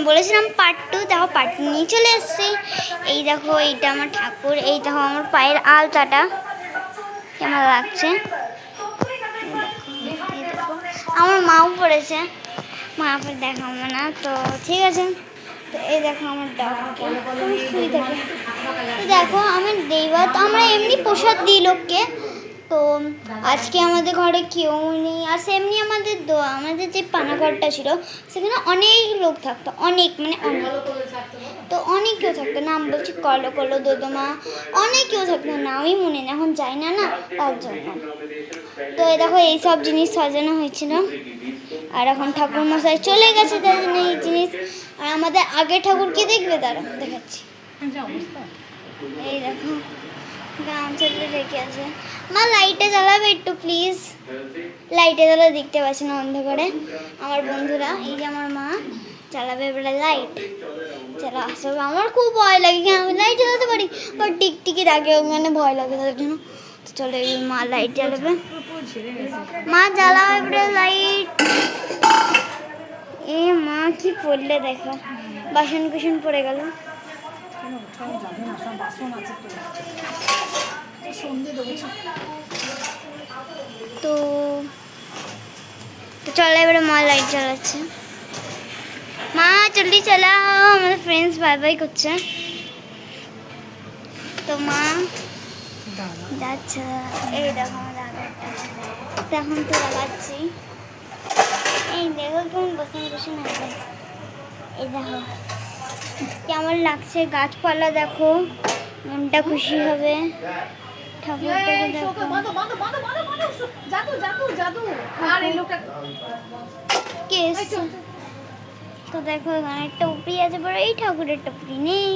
বলেছিলাম পার্ট 2, দেখো পার্ট 2 নিয়ে চলে এসেছি। এই দেখো এইটা আমার ঠাকুর, এই দেখো আমার পায়ের আলতাটা কেমন লাগছে। এই দেখো আমার মাও পড়েছে, মা পরে দেখাবো না তো, ঠিক আছে। তো এই দেখো আমার ডগকে শুয়ে থাকে। দেখো আমার দেবত, আমরা এমনি প্রসাদ দিই লোককে। তো আজকে আমাদের ঘরে কেউ নেই, আর সেমনি আমাদের যে পানাঘরটা ছিল সেখানে অনেক লোক থাকতো, অনেক মানে অনেক, তো অনেক কেউ থাকতো, নাম বলছি কলো কলো দোদমা, অনেক কেউ থাকতো, নামই মনে নেই, এখন যাই না না তার জন্য। তো এই দেখো এইসব জিনিস সাজানো হয়েছিল, আর এখন ঠাকুর মশাই চলে গেছে তাই জন্য এই জিনিস। আর আমাদের আগের ঠাকুরকে দেখবে, তারা দেখাচ্ছি। এই দেখো গামছা রেখে আছে। মা লাইটে জ্বালাবে একটু প্লিজ, লাইটে জ্বালা দেখতে পাচ্ছি না অন্ধকারে আমার বন্ধুরা। এই যে আমার মা জ্বালাবে এবারে লাইট, চালা আসবে। আমার খুব ভয় লাগে, আমি লাইট জ্বালাতে পারি বাট টিকটিকি রাখে, ওখানে ভয় লাগে তাদের জন্য। তো চলো এই মা লাইট জ্বালাবে, মা জ্বালাবে এবারে লাইট। এ মা কি পড়লে দেখো, বাসন কুসন পড়ে গেল। তো চলো এবারে মা লাইট জ্বালাচ্ছে। মা জলদি চালাও, আমাদের ফ্রেন্ডস বাই বাই করছে। তো মা যাচ্ছে, এই দেখো আমার দাদাটা এখন তো লাগাচ্ছি। এই দেখো কেমন বসে বসে নাচে, এই দেখো কেমন লাগছে, গাছপালা দেখো, মনটা খুশি হবে। ঠাকুরটাকে দেখো, কে এসছে? তো দেখো এখানে একটা উপরি আছে, বড় এই ঠাকুরের টুপরি নেই,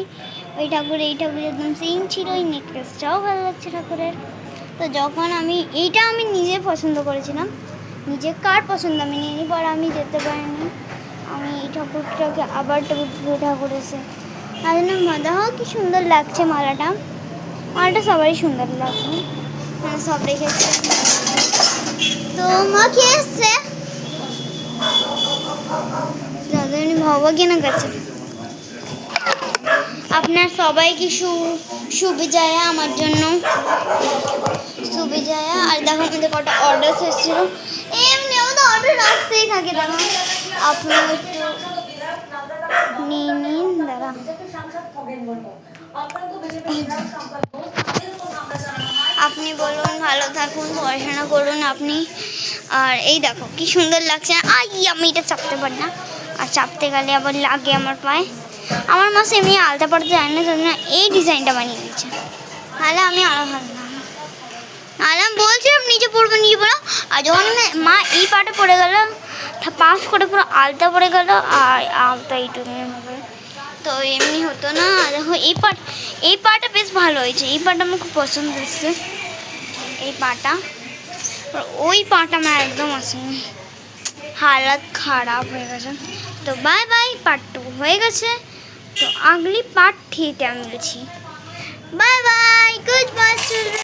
ওই ঠাকুর একদম সেম ছিল। ওই নেকলেসটাও ভালো লাগছে ঠাকুরের। তো যখন আমি নিজে পছন্দ করেছিলাম, নিজে কার পছন্দ আমি নিয়ে পর আমি যেতে পারিনি, আমি এই ঠাকুরটাকে আবার ঠাকুর এসে তাই জন্য দেখো কি সুন্দর লাগছে মালাটা সবারই সুন্দর লাগছে, মানে সব রেখেছে। তো মা কে এসছে ভগবান কাছে। আপনার সবাই কি সুবিজয়া আমার জন্য সুবিজয়া। আর দেখো আমাদের কটা অর্ডার এসেছিল, এমনি আমাদের অর্ডার আসতেই থাকে। দেখো আপনার একটু নিন দাদা। আপনি বলুন, ভালো থাকুন, পড়াশোনা করুন আপনি। আর এই দেখো কি সুন্দর লাগছে, আমি এটা চাপতে পারি না, আর চাপতে গেলে আবার লাগে আমার পায়ে। আমার মা এমনি আলতা পড়তে জানে না, জন্য এই ডিজাইনটা বানিয়ে দিচ্ছে, তাহলে আমি আরো ভালো না, নাহলে আমি বলছিলাম নিচে পড়বো নিচে পড়ো। আর যখন মা এই পাটা পড়ে গেল, পাশ করে পুরো আলতা পড়ে গেল, আর আলতা এইটুকু হবে, তো এমনি হতো না। দেখো এই পাটা বেশ ভালো হয়েছে, এই পাটা আমার খুব পছন্দ হচ্ছে, এই পাটা। ওই পাটা আমার একদম আসেনি, হালত খারাপ হয়ে গেছে। তো বাই বাই, পার্ট 2 হয়ে গেছে, তো আগলি পার্ট 3-তে আমি বলছি বাই বাই, গুড বাই।